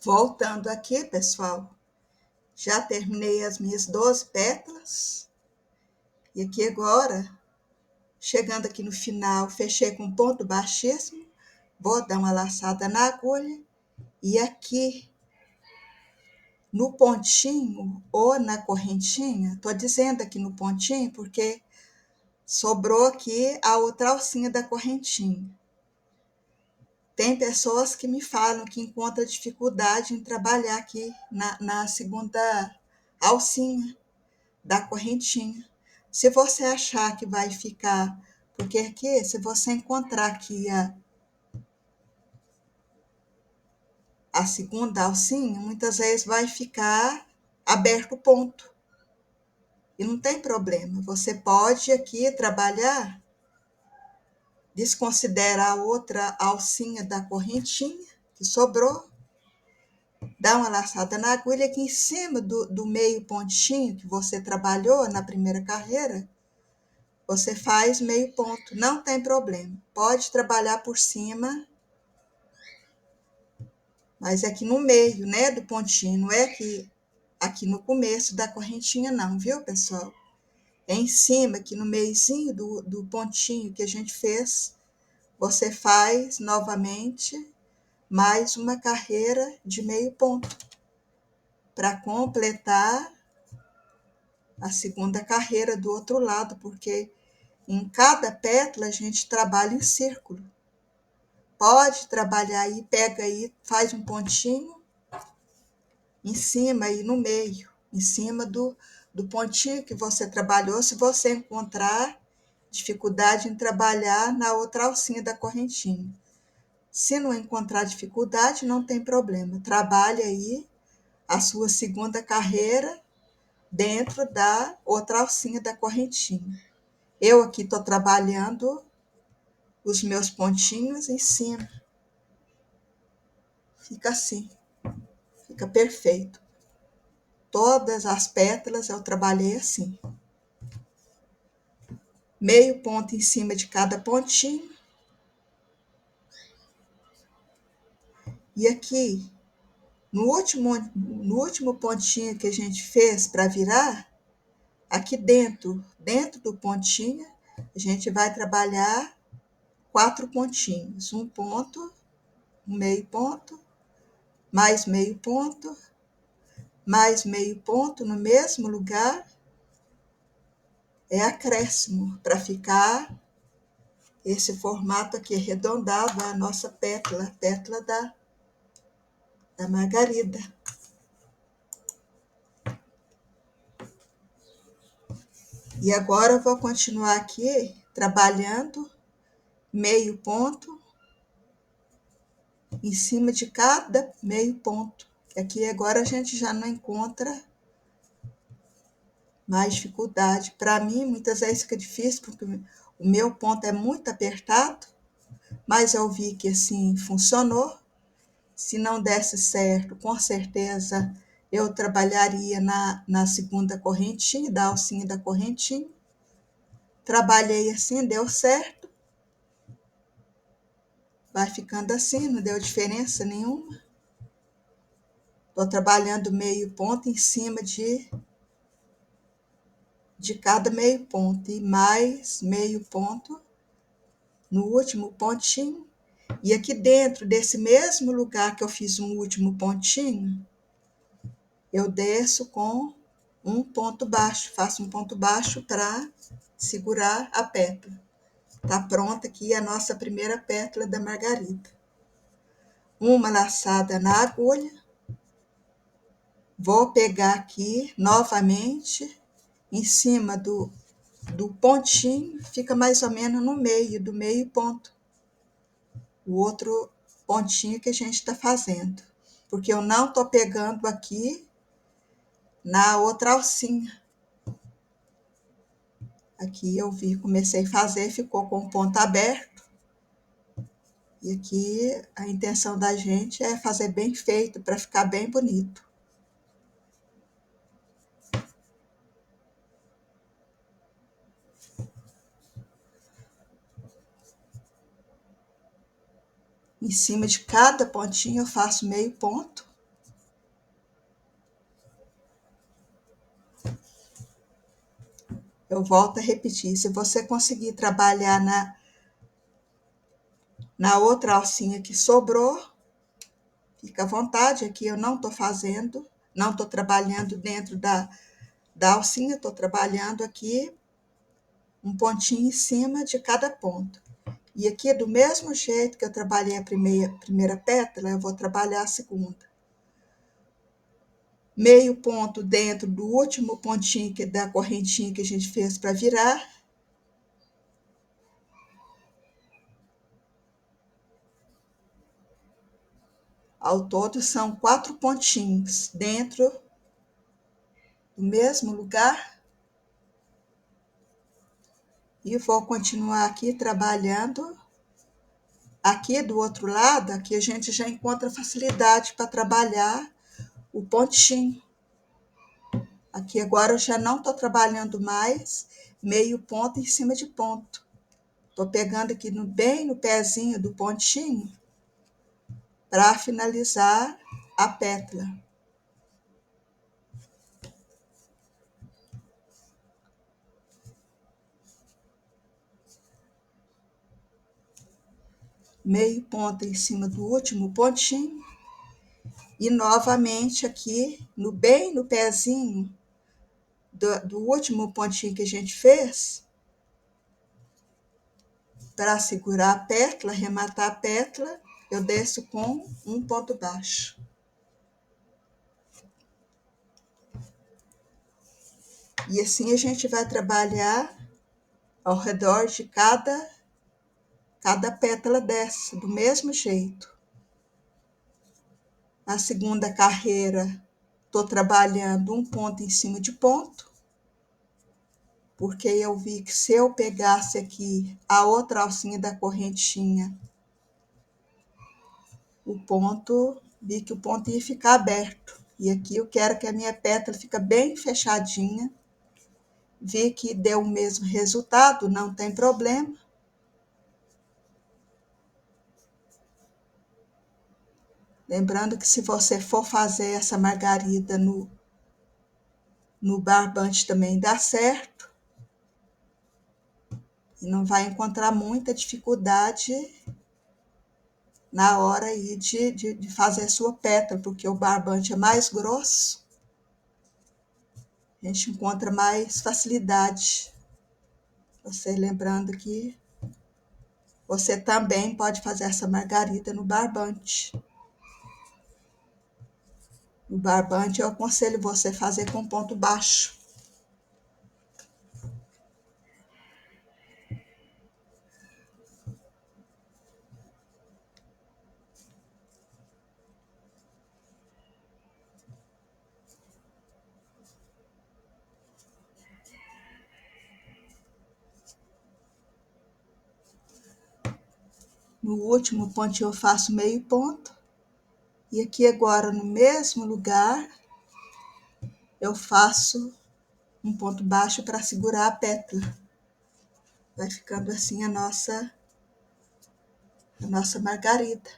Voltando aqui, pessoal, já terminei as minhas 12 pétalas. E aqui agora, chegando aqui no final, fechei com ponto baixíssimo. Vou dar uma laçada na agulha. E aqui, no pontinho ou na correntinha, tô dizendo aqui no pontinho porque sobrou aqui a outra alcinha da correntinha. Tem pessoas que me falam que encontram dificuldade em trabalhar aqui na segunda alcinha da correntinha. Se você achar que vai ficar, porque aqui, se você encontrar aqui a segunda alcinha, muitas vezes vai ficar aberto o ponto. E não tem problema, você pode aqui trabalhar, desconsidera a outra alcinha da correntinha que sobrou, dá uma laçada na agulha aqui em cima do meio pontinho que você trabalhou na primeira carreira, você faz meio ponto, não tem problema. Pode trabalhar por cima, mas aqui no meio, né, do pontinho, não é aqui no começo da correntinha não, viu, pessoal? É em cima, aqui no meiozinho do pontinho que a gente fez, você faz novamente mais uma carreira de meio ponto, para completar a segunda carreira do outro lado, porque em cada pétala a gente trabalha em círculo. Pode trabalhar aí, pega aí, faz um pontinho em cima aí no meio, em cima do pontinho que você trabalhou, se você encontrar dificuldade em trabalhar na outra alcinha da correntinha. Se não encontrar dificuldade, não tem problema. Trabalhe aí a sua segunda carreira dentro da outra alcinha da correntinha. Eu aqui estou trabalhando os meus pontinhos em cima. Fica assim, fica perfeito. Todas as pétalas eu trabalhei assim. Meio ponto em cima de cada pontinho. E aqui, no último pontinho que a gente fez para virar, aqui dentro do pontinho, a gente vai trabalhar 4 pontinhos. Um ponto, um meio ponto, mais meio ponto, mais meio ponto no mesmo lugar. É acréscimo para ficar esse formato aqui arredondado, a nossa pétala, pétala da margarida. E agora eu vou continuar aqui trabalhando meio ponto em cima de cada meio ponto. Aqui agora a gente já não encontra mais dificuldade. Para mim, muitas vezes fica difícil, porque o meu ponto é muito apertado, mas eu vi que assim funcionou. Se não desse certo, com certeza eu trabalharia na segunda correntinha, da alcinha da correntinha. Trabalhei assim, deu certo. Vai ficando assim, não deu diferença nenhuma. Estou trabalhando meio ponto em cima de cada meio ponto. E mais meio ponto no último pontinho. E aqui dentro desse mesmo lugar que eu fiz um último pontinho, eu desço com um ponto baixo, faço um ponto baixo para segurar a pétala. Tá pronta aqui a nossa primeira pétala da margarida. Uma laçada na agulha. Vou pegar aqui novamente em cima do pontinho, fica mais ou menos no meio do meio ponto. O outro pontinho que a gente está fazendo. Porque eu não tô pegando aqui na outra alcinha. Aqui eu vi, comecei a fazer, ficou com o ponto aberto. E aqui a intenção da gente é fazer bem feito, para ficar bem bonito. Em cima de cada pontinho eu faço meio ponto. Eu volto a repetir, se você conseguir trabalhar na outra alcinha que sobrou, fica à vontade, aqui eu não estou fazendo, não estou trabalhando dentro da alcinha, estou trabalhando aqui um pontinho em cima de cada ponto. E aqui, do mesmo jeito que eu trabalhei a primeira pétala, eu vou trabalhar a segunda. Meio ponto dentro do último pontinho da correntinha que a gente fez para virar. Ao todo, são 4 pontinhos dentro do mesmo lugar. E vou continuar aqui trabalhando. Aqui do outro lado, aqui a gente já encontra facilidade para trabalhar o pontinho. Aqui agora eu já não estou trabalhando mais meio ponto em cima de ponto. Estou pegando aqui bem no pezinho do pontinho para finalizar a pétala. Meio ponto em cima do último pontinho. E novamente aqui, bem no pezinho do último pontinho que a gente fez, para segurar a pétala, arrematar a pétala, eu desço com um ponto baixo. E assim a gente vai trabalhar ao redor de cada pétala dessa, do mesmo jeito. Na segunda carreira, estou trabalhando um ponto em cima de ponto, porque eu vi que se eu pegasse aqui a outra alcinha da correntinha, vi que o ponto ia ficar aberto. E aqui eu quero que a minha pétala fique bem fechadinha. Vi que deu o mesmo resultado, não tem problema. Lembrando que se você for fazer essa margarida no barbante também dá certo. E não vai encontrar muita dificuldade na hora aí de fazer a sua pétala, porque o barbante é mais grosso. A gente encontra mais facilidade. Você lembrando que você também pode fazer essa margarida no barbante. No barbante eu aconselho você fazer com ponto baixo. No último pontinho eu faço meio ponto. E aqui agora, no mesmo lugar, eu faço um ponto baixo para segurar a pétala. Vai ficando assim a nossa margarida.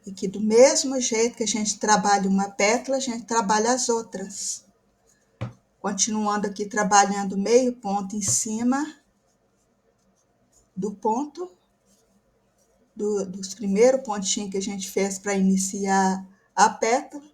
E que do mesmo jeito que a gente trabalha uma pétala, a gente trabalha as outras. Continuando aqui trabalhando meio ponto em cima do ponto, dos primeiros pontinhos que a gente fez para iniciar a pétala.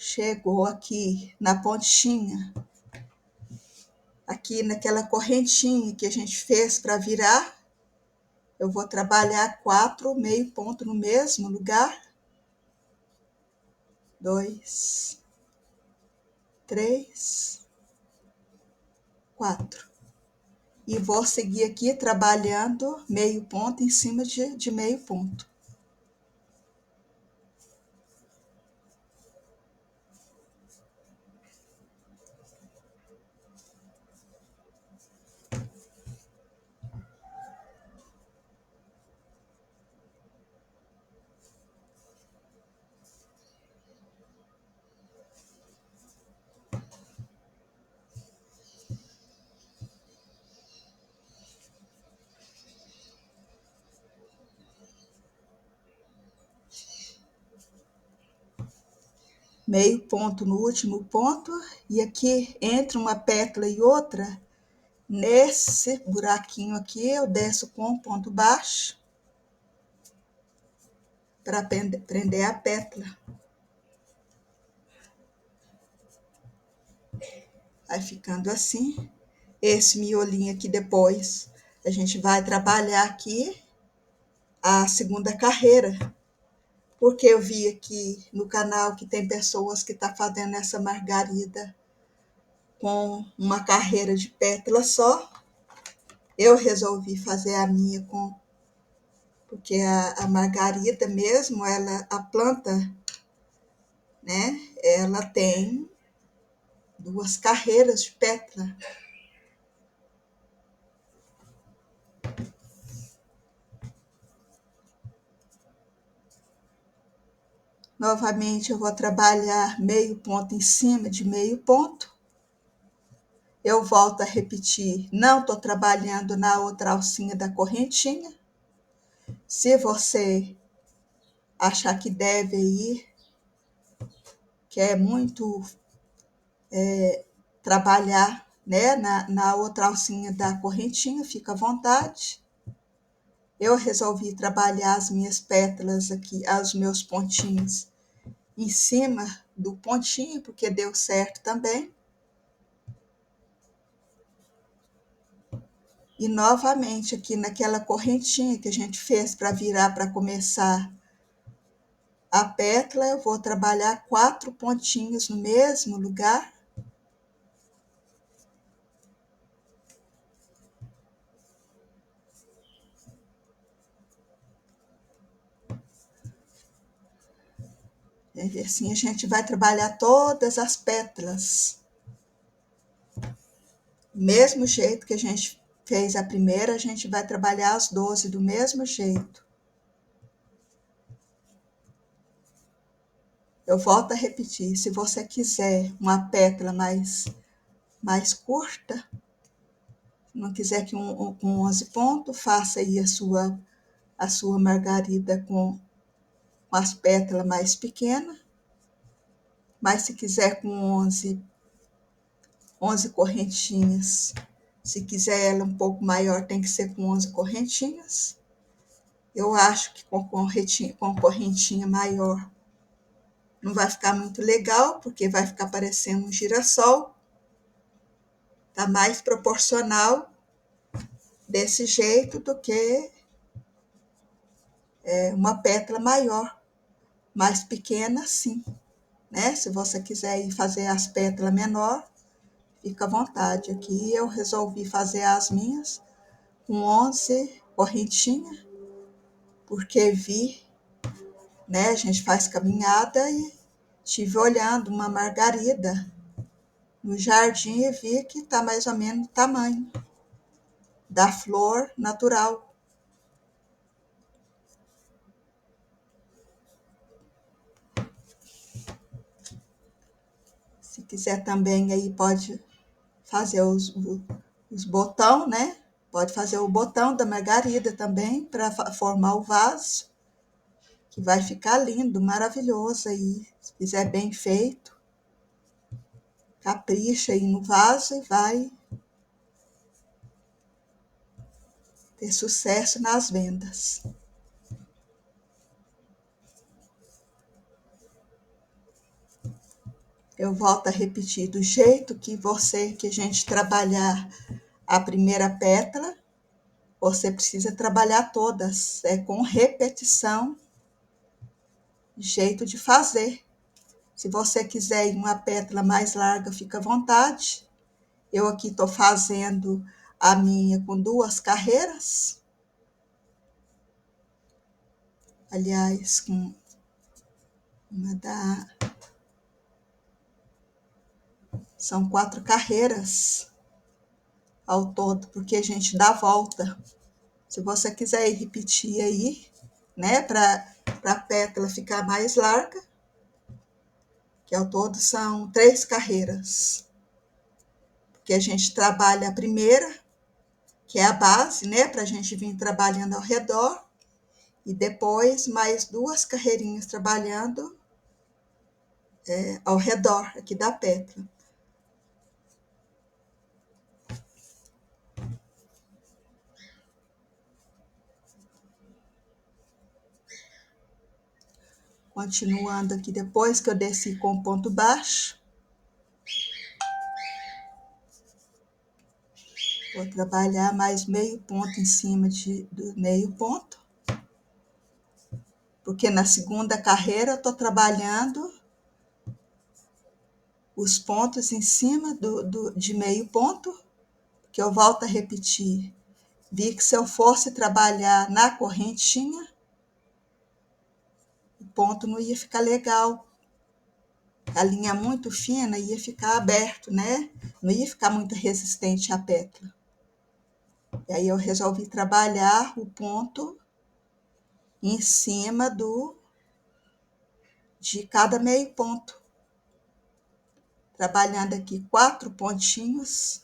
Chegou aqui na pontinha, aqui naquela correntinha que a gente fez para virar, eu vou trabalhar 4 meio ponto no mesmo lugar. 2, 3, 4. E vou seguir aqui trabalhando meio ponto em cima de meio ponto. meio ponto no último ponto, e aqui entre uma pétala e outra, nesse buraquinho aqui, eu desço com ponto baixo para prender a pétala. Vai ficando assim. Esse miolinho aqui depois, a gente vai trabalhar aqui a segunda carreira, porque eu vi aqui no canal que tem pessoas que estão fazendo essa margarida com uma carreira de pétala só. Eu resolvi fazer a minha com, porque a margarida mesmo, ela, a planta, né, ela tem 2 carreiras de pétala. Novamente eu vou trabalhar meio ponto em cima de meio ponto. Eu volto a repetir, não estou trabalhando na outra alcinha da correntinha. Se você achar que deve ir, que é muito trabalhar, né, na outra alcinha da correntinha, fica à vontade. Eu resolvi trabalhar as minhas pétalas aqui, os meus pontinhos, em cima do pontinho, porque deu certo também. E novamente aqui naquela correntinha que a gente fez para virar para começar a pétala, eu vou trabalhar 4 pontinhos no mesmo lugar. E assim a gente vai trabalhar todas as pétalas. Mesmo jeito que a gente fez a primeira, a gente vai trabalhar as 12 do mesmo jeito. Eu volto a repetir, se você quiser uma pétala mais curta, não quiser que com 11 pontos, faça aí a sua margarida com as pétalas mais pequenas. Mas se quiser com 11 correntinhas, se quiser ela um pouco maior, tem que ser com 11 correntinhas. Eu acho que com correntinha maior não vai ficar muito legal, porque vai ficar parecendo um girassol. Tá mais proporcional desse jeito do que uma pétala maior, mais pequena assim, né? Se você quiser ir fazer as pétalas menor, fica à vontade. Aqui eu resolvi fazer as minhas com 11 correntinhas, porque vi, né? A gente faz caminhada e estive olhando uma margarida no jardim e vi que tá mais ou menos o tamanho da flor natural. Se quiser também aí pode fazer os botão, né? Pode fazer o botão da margarida também para formar o vaso, que vai ficar lindo, maravilhoso aí. Se fizer bem feito, capricha aí no vaso e vai ter sucesso nas vendas. Eu volto a repetir, do jeito que a gente trabalhar a primeira pétala, você precisa trabalhar todas, com repetição, jeito de fazer. Se você quiser ir uma pétala mais larga, fica à vontade. Eu aqui estou fazendo a minha com 2 carreiras. Aliás, com uma da... São 4 carreiras ao todo, porque a gente dá a volta. Se você quiser ir repetir aí, né, para a pétala ficar mais larga, que ao todo são 3 carreiras. Porque a gente trabalha a primeira, que é a base, né, para a gente vir trabalhando ao redor, e depois mais 2 carreirinhas trabalhando ao redor aqui da pétala. Continuando aqui, depois que eu desci com o ponto baixo, vou trabalhar mais meio ponto em cima do meio ponto, porque na segunda carreira eu estou trabalhando os pontos em cima de meio ponto, que eu volto a repetir. Vi que se eu fosse trabalhar na correntinha, o ponto não ia ficar legal. A linha muito fina ia ficar aberto, né? Não ia ficar muito resistente à pétala. E aí eu resolvi trabalhar o ponto em cima de cada meio ponto. Trabalhando aqui 4 pontinhos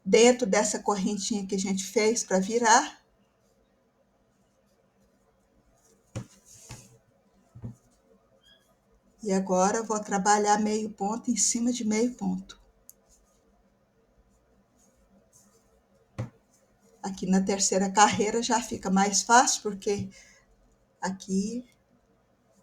dentro dessa correntinha que a gente fez para virar. E agora eu vou trabalhar meio ponto em cima de meio ponto. Aqui na terceira carreira já fica mais fácil, porque aqui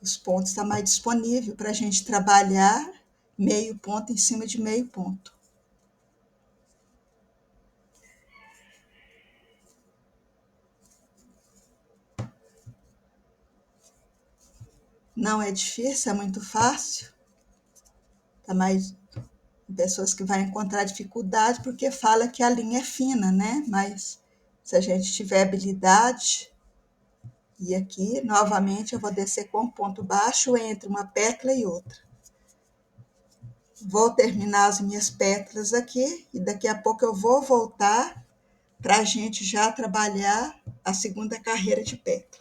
os pontos estão mais disponíveis para a gente trabalhar meio ponto em cima de meio ponto. Não é difícil, é muito fácil. Tá mais pessoas que vão encontrar dificuldade porque fala que a linha é fina, né? Mas se a gente tiver habilidade, e aqui novamente eu vou descer com um ponto baixo entre uma pétala e outra. Vou terminar as minhas pétalas aqui e daqui a pouco eu vou voltar para a gente já trabalhar a segunda carreira de pétala.